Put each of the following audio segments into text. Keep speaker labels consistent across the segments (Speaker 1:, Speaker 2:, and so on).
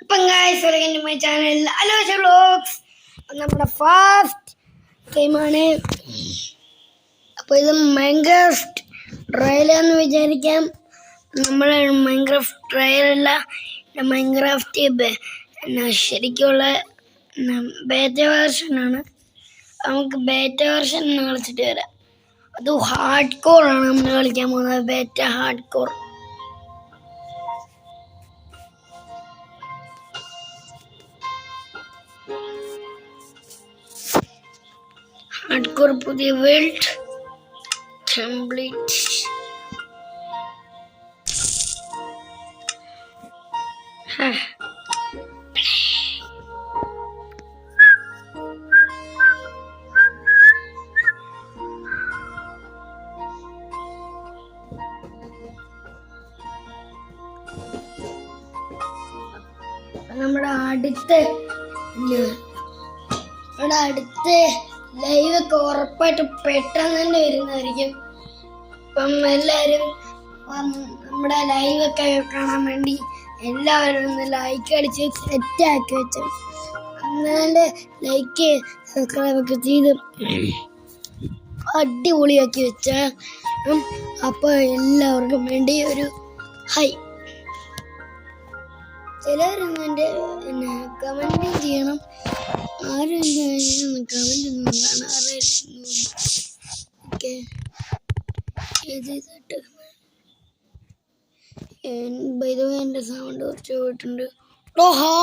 Speaker 1: അപ്പം guys welcome to my channel Alosha vlogs. നമ്മുടെ first ഗെയിമാണ്. അപ്പോൾ ഇത് മൈൻക്രാഫ്റ്റ് ട്രയലെന്ന് വിചാരിക്കാം. നമ്മുടെ മൈൻക്രാഫ്റ്റ് ട്രയലല്ല, മൈൻക്രാഫ്റ്റ് ശരിക്കുള്ള ബേറ്റ വേർഷനാണ്. നമുക്ക് ബേറ്റ വേർഷൻ കളിച്ചിട്ട് വരാം. അത് ഹാർഡ് കോറാണ് നമ്മൾ കളിക്കാൻ പോകുന്നത്. Beta hard core. ഹാർഡ്കോർ പുതിയ വേൾഡ് കംപ്ലീറ്റ്. നമ്മുടെ അടുത്ത ലൈവ് ഒക്കെ ഉറപ്പായിട്ട് പെട്ടെന്ന് തന്നെ വരുന്നതായിരിക്കും. അപ്പം എല്ലാവരും നമ്മുടെ ലൈവ് ഒക്കെ കാണാൻ വേണ്ടി എല്ലാവരും ഒന്ന് ലൈക്ക് അടിച്ച് സെറ്റാക്കി വെച്ചു. എന്നാല് ലൈക്ക് സബ്സ്ക്രൈബ് ഒക്കെ ചെയ്ത് അടിപൊളിയാക്കി വെച്ച. അപ്പോൾ എല്ലാവർക്കും വേണ്ടി ഒരു ഹൈ. ചിലവരൊന്നും എൻ്റെ കമൻറ്റും ചെയ്യണം. ആരും കമൻ്റ് ഒന്നും കാണാറില്ല. ഓക്കെ, എൻ്റെ സൗണ്ട് കുറച്ച് പോയിട്ടുണ്ട്. ഓഹോ,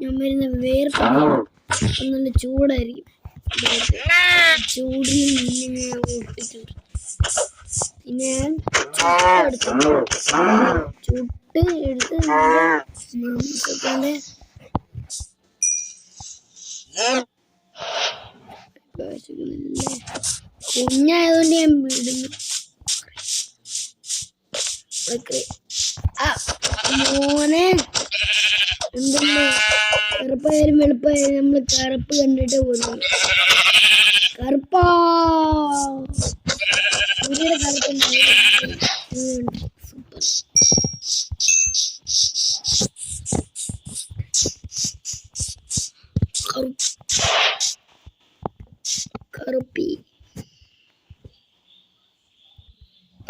Speaker 1: ഞാൻ വരുന്ന വേർപ്പ് നല്ല ചൂടായിരിക്കും. ചൂടിൽ നിന്ന് ഒട്ടിച്ചു പിന്നെ ചുട്ട് എടുത്ത് കുഞ്ഞായതുകൊണ്ട് ഞാൻ വിടുന്നു. മോനെ എന്തെങ്കിലും കറുപ്പായാലും വെളുപ്പായാലും നമ്മൾ കറുപ്പ് കണ്ടിട്ട് പോകുന്നു. കറുപ്പാ സൂപ്പർ കറുപ്പി.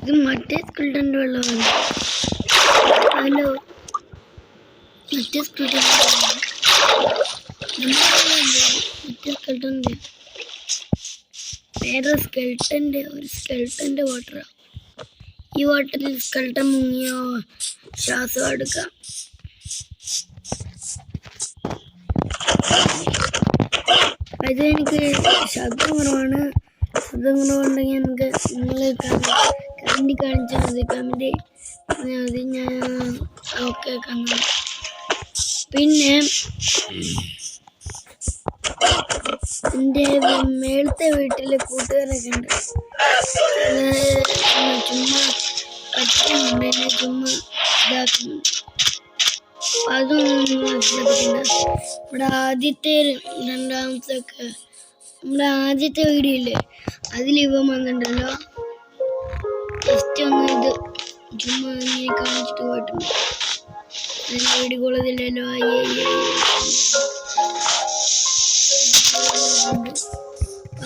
Speaker 1: ഇത് മറ്റേ സ്കിൽട്ടൻ്റെ വെള്ളമാണ്. ഹലോ, മറ്റേ സ്കിൽട്ടൻ്റെ വേറെ സ്കെൽട്ടൻ്റെ വാട്ടറാണ്. ഈ വാട്ടറിൽ സ്കെൽട്ടൻ മുങ്ങിയോ ശ്വാസം എടുക്കാം. അത് എനിക്ക് ശബ്ദം കുറവാണ്. ശബ്ദം കുറവുണ്ടെങ്കിൽ നമുക്ക് നിങ്ങൾ കമൻറ്റ് കാണിച്ചാൽ മതി. കമൻറ്റ് മതി, ഞാൻ ഓക്കെ കാണാം. പിന്നെ എൻ്റെ മേളത്തെ വീട്ടിലെ കൂട്ടുകാരൊക്കെ ഉണ്ട്. ചുമ്മാ പറ്റുന്നുണ്ട്, എന്നെ ചുമ്മാ ഇതാക്കുന്നുണ്ട്. അതൊന്നും ശ്രദ്ധിക്കണ്ട. നമ്മുടെ ആദ്യത്തെ രണ്ടാമത്തെ ഒക്കെ നമ്മുടെ ആദ്യത്തെ വീഡിയോ ഇല്ലേ, അതിലിവ വന്നിട്ടുണ്ടല്ലോ. ജസ്റ്റ് ഒന്ന് ഇത് ചുമ്മാ ഇങ്ങനെ കാണിച്ചിട്ട് പോയിട്ടുണ്ട്. അതിൻ്റെ വീഡിയോ കൊള്ളതില്ലല്ലോ.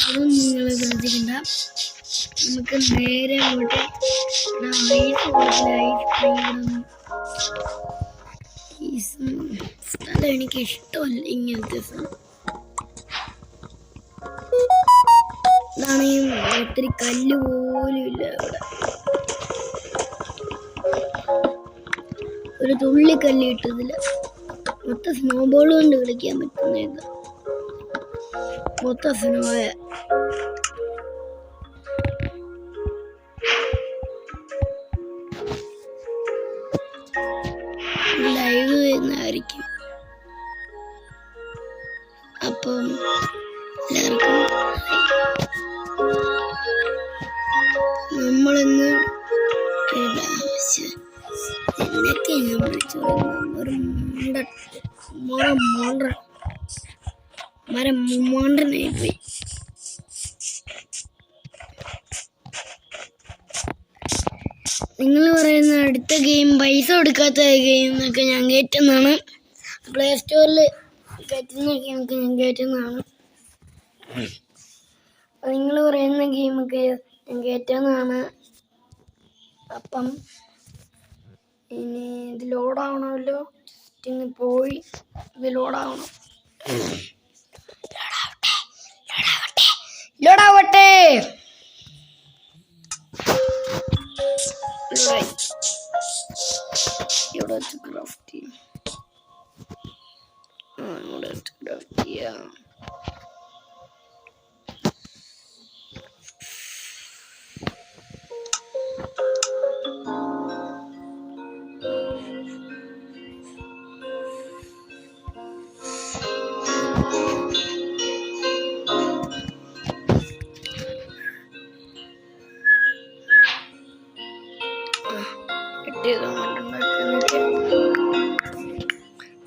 Speaker 1: അതും നിങ്ങൾ ശ്രദ്ധിക്കണ്ട. നമുക്ക് നേരെ അങ്ങോട്ട് സ്ഥലം എനിക്ക് ഇഷ്ടമല്ല ഇങ്ങനത്തെ സ്ഥലം. ഇതാണെങ്കിൽ ഒത്തിരി കല്ല് പോലും ഇല്ല അവിടെ. ഒരു തുള്ളി കല്ല് കിട്ടത്തില്ല. മൊത്തം സ്നോബോൾ കൊണ്ട് കളിക്കാൻ പറ്റുന്ന മൊത്തം സ്നോയ. ലൈവ് വരുന്നതായിരിക്കും. അപ്പം എല്ലാവർക്കും നമ്മളിന്ന് എന്നൊക്കെ ഞാൻ വിളിച്ചു ഒരു മോണ്ടനായി പോയി. നിങ്ങൾ പറയുന്ന അടുത്ത ഗെയിം പൈസ കൊടുക്കാത്ത ഗെയിം എന്നൊക്കെ ഞാൻ കയറ്റുന്നതാണ്. പ്ലേ സ്റ്റോറിൽ കയറ്റുന്നൊക്കെ നമുക്ക് ഞാൻ കയറ്റുന്നതാണ്. നിങ്ങൾ പറയുന്ന ഗെയിമൊക്കെ ഞാൻ കയറ്റുന്നതാണ്. അപ്പം ഇനി ഇത് ലോഡാവണമല്ലോ. ഇന്ന് പോയി ഇത് ലോഡാവണം. ലോഡാവട്ടെ. ഇവിടെ വെച്ച് ക്രാഫ്റ്റ് ചെയ്യും. ഇവിടെ വെച്ച് ക്രാഫ്റ്റ് ചെയ്യാം.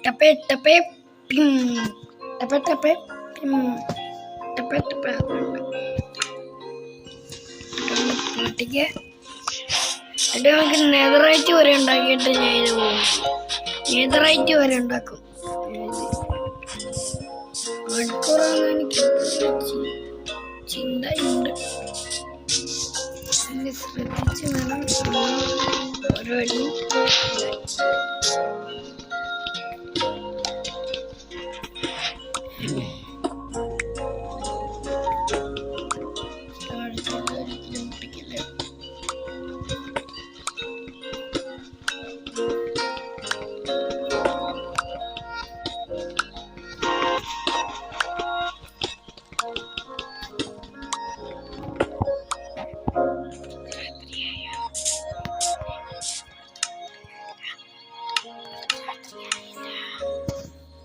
Speaker 1: ടപ്പേ ടപ്പേ പിം ടപ്പേ ടപ്പേ പിം ടപ്പേ ടപ്പേ. പൊട്ടിക്ക്. എന്നിട്ട് നമുക്ക് നെതറൈറ്റ് വരെ ഉണ്ടാക്കിയിട്ട് ഞാൻ ഇത് പോകും. നെതറൈറ്റ് വരെ ഉണ്ടാക്കും. മണിക്കൂറാന്ന് എനിക്ക് ചിന്തയുണ്ട്. ശ്രദ്ധിച്ച് വേണം ഓരോ അടി.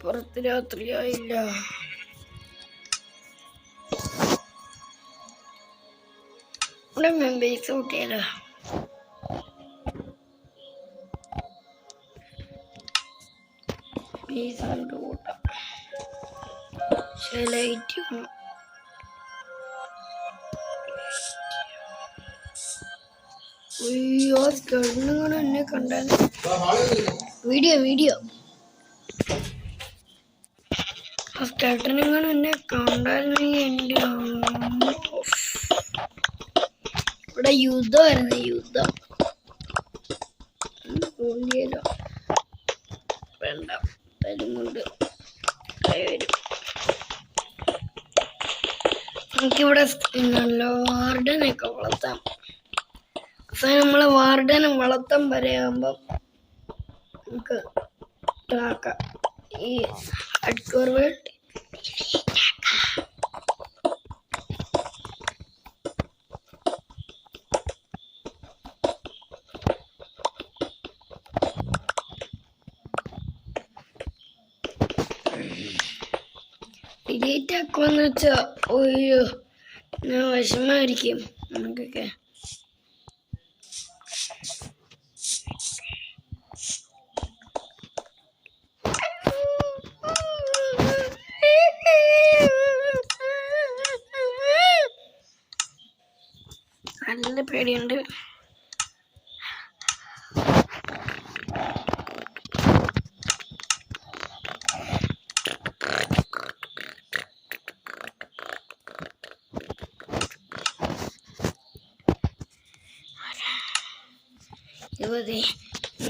Speaker 1: പുറത്ത് രാത്രിയായില്ല. ഇവിടെ ബേസ് കൂട്ടിയാലോ? ബേസ് കൊണ്ട് കൂട്ടാം. പക്ഷേ ലൈറ്റ് വേണം. അയ്യോ സ്കേർട്ടിനും എന്നെ കണ്ടാൽ വീഡിയോ സ്കേർട്ടിനും എന്നെ കണ്ടായിരുന്നെങ്കിൽ എൻ്റെ ഇവിടെ യുദ്ധമായിരുന്നു. യുദ്ധം തോന്നിയല്ലോ. വേണ്ട തരും കൊണ്ട് വരും. നമുക്കിവിടെ വാർഡനൊക്കെ വളർത്താം. അവസാനം നമ്മളെ വാർഡനെ വളർത്താൻ വരെയാകുമ്പം നമുക്ക് ഇതാക്കാം. ഈ ഹഡ്കോർ വേൾഡ് ഡിലീറ്റ് ആക്കുമെന്ന് വെച്ചാൽ ഒരു വിഷമായിരിക്കും നമുക്കൊക്കെ. നല്ല പേടിയുണ്ട്.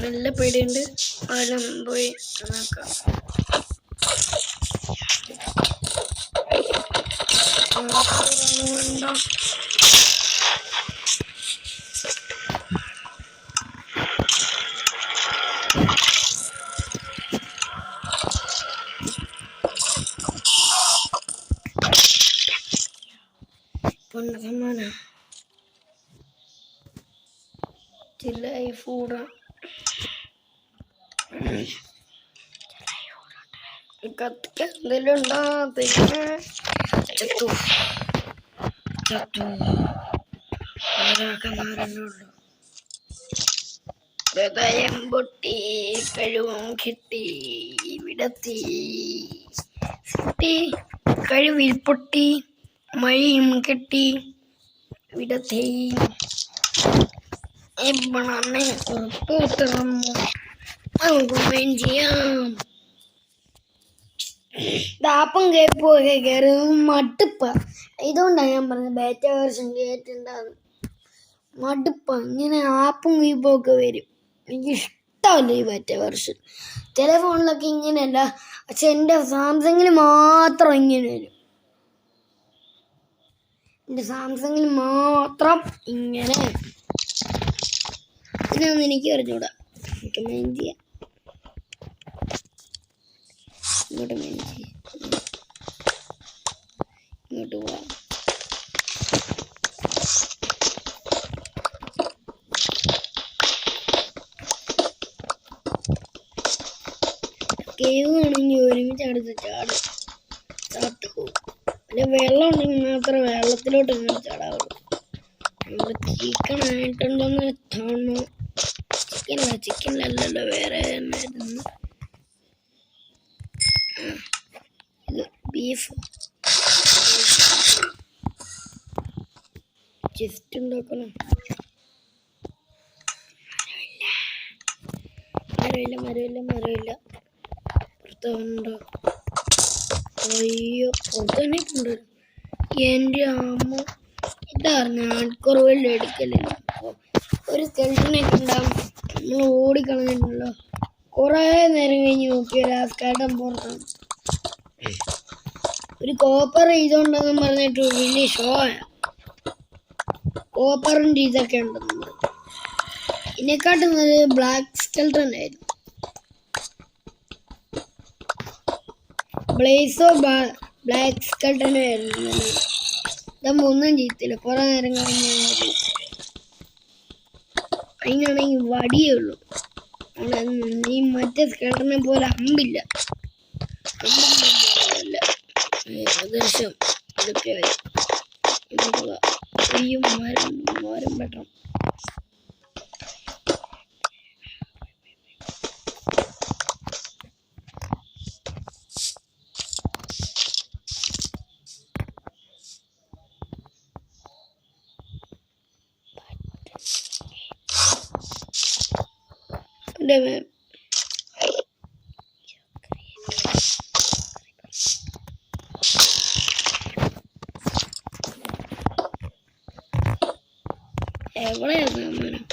Speaker 1: നല്ല പേടിയുണ്ട്. ആരും പോയി നോക്കാം. സമ്മാനം ലൈഫ് കൂടാ. കത്തിക്കാൻ എന്തെങ്കിലും ഉണ്ടോ? ചത്തു ചത്തു. ഒരാക്കന്മാരെന്നെ ഉള്ളു. ഹൃദയം പൊട്ടി കഴിവും കിട്ടി വിടത്തി കഴിവിൽ പൊട്ടി മഴയും കെട്ടി വിടത്തി എവിടെ തുറന്നു നമുക്ക് ചെയ്യാം. ദാപ്പം കേപ്പൊക്കെ കയറി മടുപ്പ. ഇതുകൊണ്ടാണ് ഞാൻ പറഞ്ഞത് ബേറ്റ വേർഷൻ കേട്ടിട്ടുണ്ടാകും. മടുപ്പ. ഇങ്ങനെ ആപ്പും കീപ്പും ഒക്കെ വരും. എനിക്ക് ഇഷ്ടമല്ല ഈ ബേറ്റ വേർഷൻ. ചില ഫോണിലൊക്കെ ഇങ്ങനെയല്ല, പക്ഷെ എൻ്റെ സാംസങ്ങിൽ മാത്രം ഇങ്ങനെ വരും. എൻ്റെ സാംസങ്ങിൽ മാത്രം ഇങ്ങനെ. ഇതിനൊന്നും എനിക്ക് അറിഞ്ഞൂടാ. എനിക്ക് മെയിൻ ചെയ്യാം. ഇങ്ങോട്ട് മെയിൻ ചെയ്യാം. ഇങ്ങോട്ട് പോവാം. കേവ് ആണെങ്കിൽ ഒരുമിച്ച് അടുത്ത് ചാട്ട് പോകും. അല്ലെ വെള്ളം ഉണ്ടെങ്കിൽ മാത്രമേ വെള്ളത്തിലോട്ട് ഇങ്ങനെ ചാടാവുള്ളൂ. നമ്മൾ ചിക്കനായിട്ടുണ്ടോന്ന് കാണണം. ചിക്കനിലല്ലല്ലോ വേറെ എന്നായിരുന്നു ഇത് ബീഫ്. ജസ്റ്റ് ഉണ്ടാക്കണം. മരമില്ല പുറത്തുണ്ടോ? അയ്യോ പുറത്തന്നെ കൊണ്ടുവരും. എൻ്റെ അമ്മ ഇതറിഞ്ഞ ആൺകുറവല്ല എടുക്കലില്ല. ഒരു സ്കെൽട്ടനൊക്കെ ഉണ്ടാവും. നമ്മൾ ഓടിക്കളഞ്ഞിട്ടുണ്ടല്ലോ. കുറേ നേരം കഴിഞ്ഞ് നോക്കിയ ലാസ്റ്റായിട്ടും പുറത്താണ്. ഒരു കോപ്പർ ഇതുണ്ടെന്ന് പറഞ്ഞിട്ട് വലിയ ഷോയാ. കോപ്പറിൻ്റെ ഇതൊക്കെ ഉണ്ടെന്ന് പറഞ്ഞു. ഇതിനെക്കാട്ടും നല്ല ബ്ലാക്ക് സ്കെൽട്ടൺ ആയിരുന്നു. ബ്ലേസോ ബ്ലാക്ക് സ്കെൽട്ടൺ ആയിരുന്നു. ഇതാകുമ്പോൾ ഒന്നും ചെയ്യത്തില്ല. കുറെ നേരം കഴിഞ്ഞ് അതിനാണെങ്കിൽ വടിയേ ഉള്ളൂ. ഈ മറ്റേ സ്കെൽട്ടനെ പോലെ അമ്പില്ല. ഏകദേശം ഇതൊക്കെ മരം പെട്ടണം. എവിടെയായിരുന്നു മരം?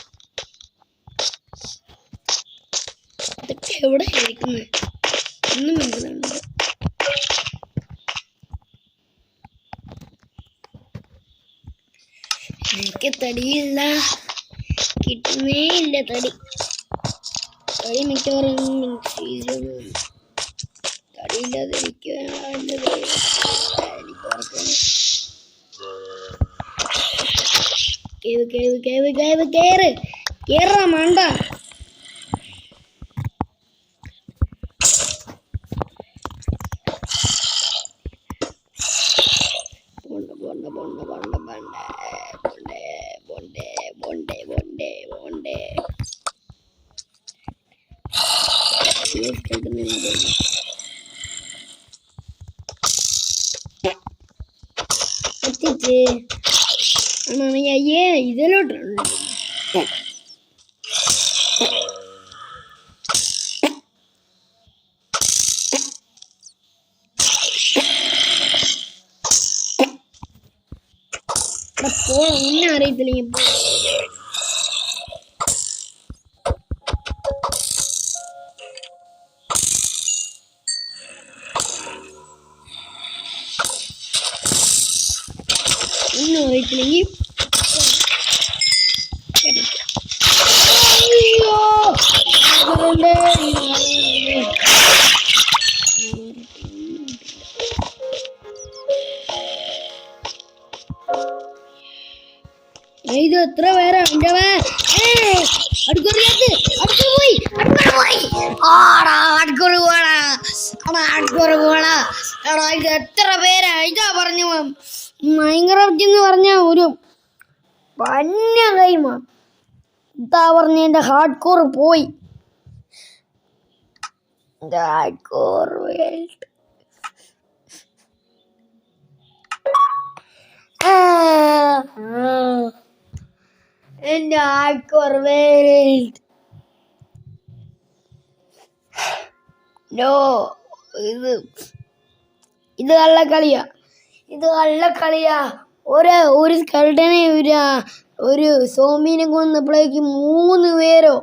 Speaker 1: ഇതൊക്കെ എവിടെ ഇരിക്കുന്നത്? ഒന്നും മനസ്സിലുണ്ട്. എനിക്ക് തടിയില്ല, കിട്ടുന്നേ ഇല്ല തടി. മിക്കവാറും തടിയില്ലാതെ എനിക്ക് കേറ മണ്ട. അയ്യേ ഇതിലോട്ടുണ്ട്. ഒന്നും അറിയത്തില്ല. ഒന്നും അറിയത്തില്ലെങ്കിൽ ഇത് എത്ര പേരാ? എത്ര പേരാ? ഇതാ പറഞ്ഞു മൈൻക്രാഫ്റ്റ് എന്ന് പറഞ്ഞ ഒരു വന്യ ഗെയിമാണ്. ഇതാ പറഞ്ഞ എൻ്റെ ഹാർഡ് കോർ പോയി. ഹാർഡ് കോർ വേൾഡ് എൻ്റെ ഹാർഡ് കോർ വേൾഡ്. നോ, ഇത് കള്ളക്കളിയാ. ഒരു സ്കൾട്ടനെ ഒരു സോമീനെ കൊന്നപ്പോഴേക്ക് 3 പേരോ.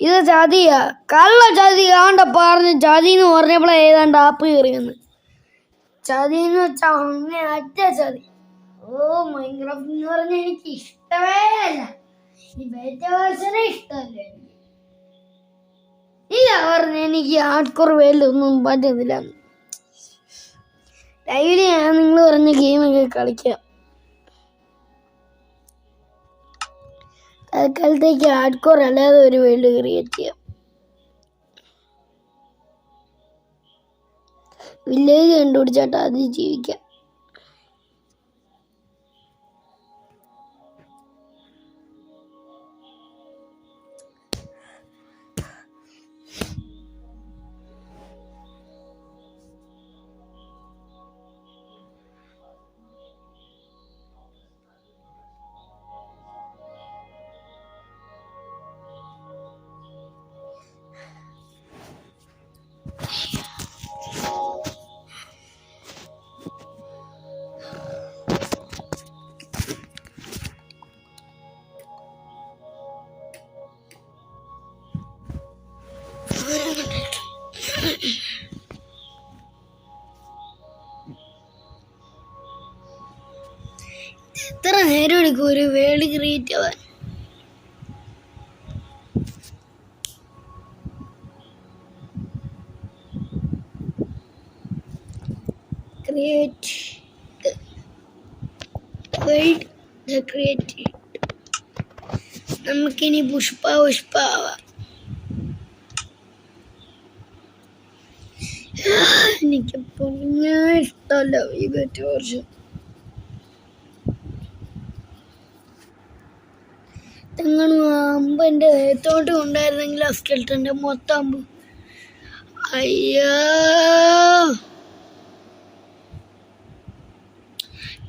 Speaker 1: ഇത് ചതിയാ, കള്ള ചതി. ആണ്ട പറഞ്ഞ് ചതി എന്ന് പറഞ്ഞപ്പോഴേ ഏതാണ്ട് ആപ്പ് കയറിയെന്ന്. ചതി എന്ന് വെച്ചാൽ അങ്ങനെ അറ്റ ചതി. മൈൻക്രാഫ്റ്റ് എന്ന് പറഞ്ഞാൽ എനിക്ക് ഇഷ്ടമേ അല്ല. ഈ ബേറ്റ വേർഷനെ ഇഷ്ടമല്ല എനിക്ക്. പറഞ്ഞ എനിക്ക് ഹാർഡ് കോർ വേൾഡ് ഒന്നും പറ്റുന്നില്ല. ഡെയിലി ഞാൻ നിങ്ങൾ പറഞ്ഞ ഗെയിമൊക്കെ കളിക്കാം. തൽക്കാലത്തേക്ക് ഹാർഡ് കോർ അല്ലാതെ ഒരു വേൾഡ് ക്രിയേറ്റ് ചെയ്യാം. വില്ലേജ് കണ്ടുപിടിച്ചാട്ട് അതിൽ ജീവിക്കാം. എത്ര നേരം എടുക്കും ഒരു വേൾഡ് ക്രിയേറ്റ് ആവാൻ? നമുക്കിനി പുഷ്പ ആവാം. എനിക്കിപ്പോൾ ഇഷ്ടമല്ല ഈ ബെറ്റ വേർഷൻ. തെങ്ങണു അമ്പ് എൻ്റെ ദേഹത്തോട്ട് കൊണ്ടായിരുന്നെങ്കിൽ ആ സ്കെൽട്ടൻ്റെ മൊത്തം അമ്പ്. അയ്യോ,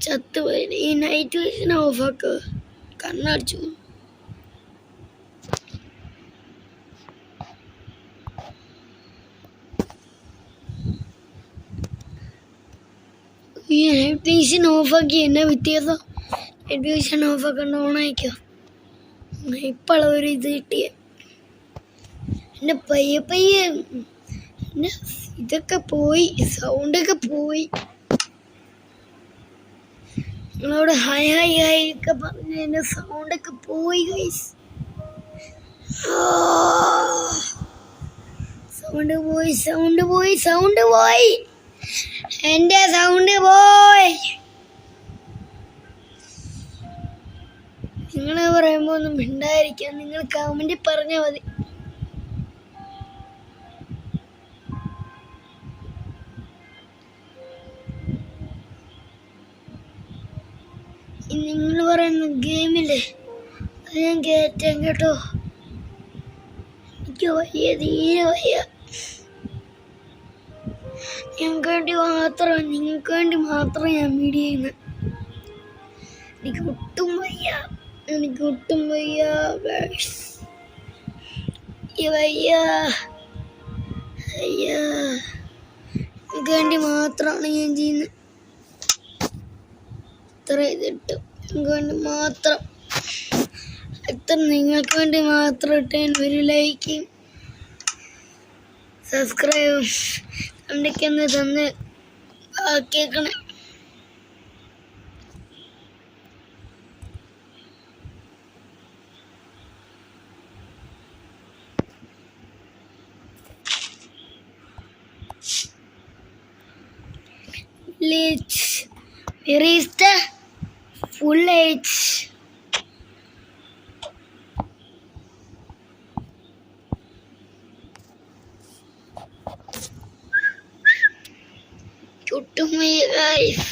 Speaker 1: ചത്തുപോയി. ഈ നൈറ്റ് വിഷൻ ഓഫാക്ക്, കണ്ണടിച്ചു. ഈ നൈറ്റ് വിഷൻ ഓഫാക്കി എന്നെ വ്യത്യാസം. നൈറ്റ് വിഷൻ ഓഫാക്കണ്ട, ഓണായിക്കോ. ഇപ്പോഴാണ് ഒരു ഇത് കിട്ടിയ. എൻ്റെ പയ്യെ എൻ്റെ ഇതൊക്കെ പോയി, സൗണ്ടൊക്കെ പോയി. നിങ്ങളോട് ഹായ് ഒക്കെ പറഞ്ഞ് എൻ്റെ സൗണ്ടൊക്കെ പോയി ഗൈസ്. സൗണ്ട് പോയി എൻ്റെ സൗണ്ട് പോയി. നിങ്ങൾ പറയുമ്പോൾ ഒന്നും മിണ്ടായിരിക്കാം. നിങ്ങൾ കമൻറ്റിൽ പറഞ്ഞാൽ മതി. നിങ്ങൾ പറയുന്ന ഗെയിമില്ലേ അത് ഞാൻ കയറ്റാം കേട്ടോ. എനിക്ക് തീരെ വയ്യ. നിങ്ങൾക്ക് വേണ്ടി മാത്രം ഞാൻ വീഡിയോ ചെയ്യുന്നത്. എനിക്ക് ഒട്ടും വയ്യ. നിങ്ങൾക്ക് വേണ്ടി മാത്രമാണ് ഞാൻ ചെയ്യുന്നത്. എത്ര ഇതിട്ടു നിങ്ങൾക്ക് വേണ്ടി മാത്രം, നിങ്ങൾക്ക് വേണ്ടി മാത്രം ഇട്ടാൻ ഒരു ലൈക്കും സബ്സ്ക്രൈബും എന്തൊക്കെ ഒന്ന് തന്ന് കേൾക്കണേ. Where is the full H? To me, guys.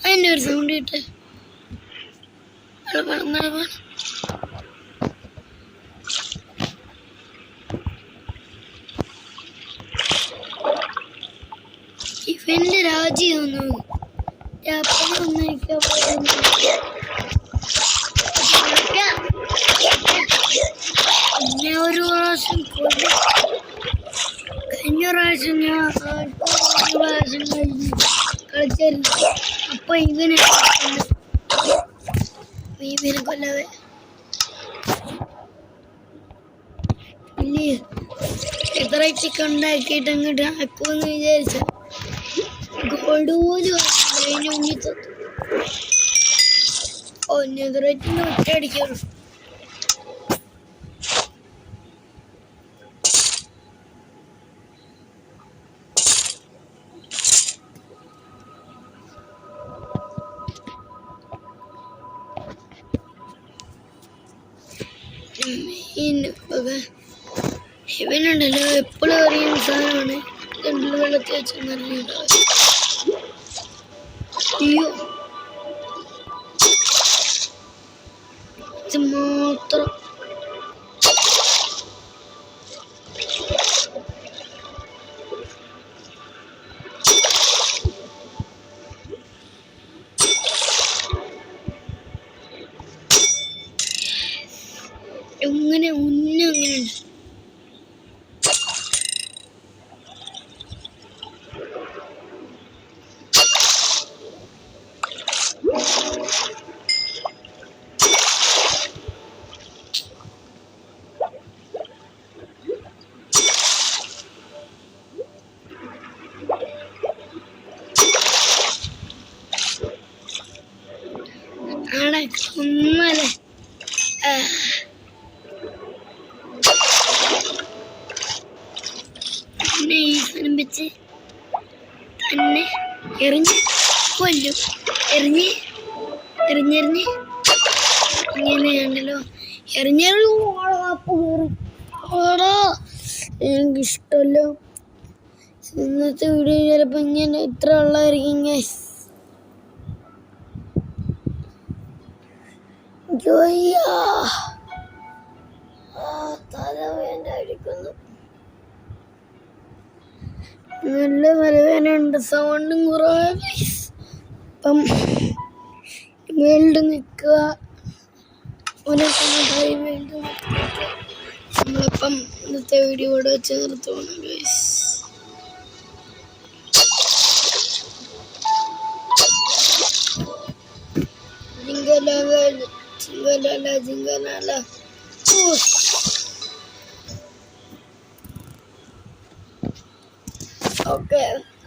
Speaker 1: അതിൻ്റെ ഒരു സൗണ്ട് കിട്ടെ ഇവന്റെ രാജ്യം ഒന്ന് പിന്നെ ഒരു പ്രാവശ്യം കഴിഞ്ഞ പ്രാവശ്യം ഞാൻ പ്രാവശ്യം കഴിഞ്ഞ് കളിച്ചായിരുന്നു. അപ്പൊ ഇവനെ കൊല്ലവേ ഇല്ലേ എത്രയൊക്കെ ഉണ്ടാക്കിയിട്ട് അങ്ങോട്ട് ആക്കുമെന്ന് വിചാരിച്ച ഗോൾഡ് പോലും അതിന് മുന്നിൽ തൊട്ടു. നെതറേറ്റിന് ഒറ്റയടിക്കുള്ളൂ. ഇവനുണ്ടല്ലോ എപ്പോഴും അറിയുന്ന സാധനമാണ് രണ്ടിൽ വെള്ളത്തിൽ വെച്ചെന്നറിയുണ്ടാവും. അയ്യോ ഇത് മാത്രം എങ്ങനെ ഉന്ന അങ്ങനെയുണ്ട്. ഒന്നല്ലേ പിന്നെ ഈ സാധനം വെച്ച് തന്നെ എറിഞ്ഞ് കൊല്ലും. എറിഞ്ഞെറിഞ്ഞ് ഇങ്ങനെയാണല്ലോ എനിക്കിഷ്ടമല്ല. ഇന്നത്തെ വീഡിയോ ചിലപ്പോൾ ഇങ്ങനെ ഇത്ര ഉള്ളതായിരിക്കും ഗൈസ്. തലവേദന അടിക്കുന്നു, നല്ല തലവേദനയുണ്ട്, സൗണ്ടും കുറവാണ്. അപ്പം വേൾഡ് നിൽക്കുക നമ്മളിപ്പം ഇന്നത്തെ വീഡിയോ ഇവിടെ വെച്ച് നിർത്തുവാണ് ഗൈസ്. ജിങ്കലാല ഓക്കെ.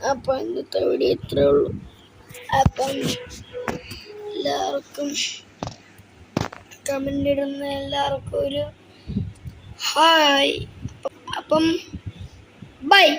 Speaker 1: അപ്പം ഇന്നത്തെ വീഡിയോ ഇത്രേ ഉള്ളൂ. അപ്പം എല്ലാവർക്കും കമൻ്റ് ഇടുന്ന എല്ലാവർക്കും ഒരു ഹായ്. അപ്പം ബൈ.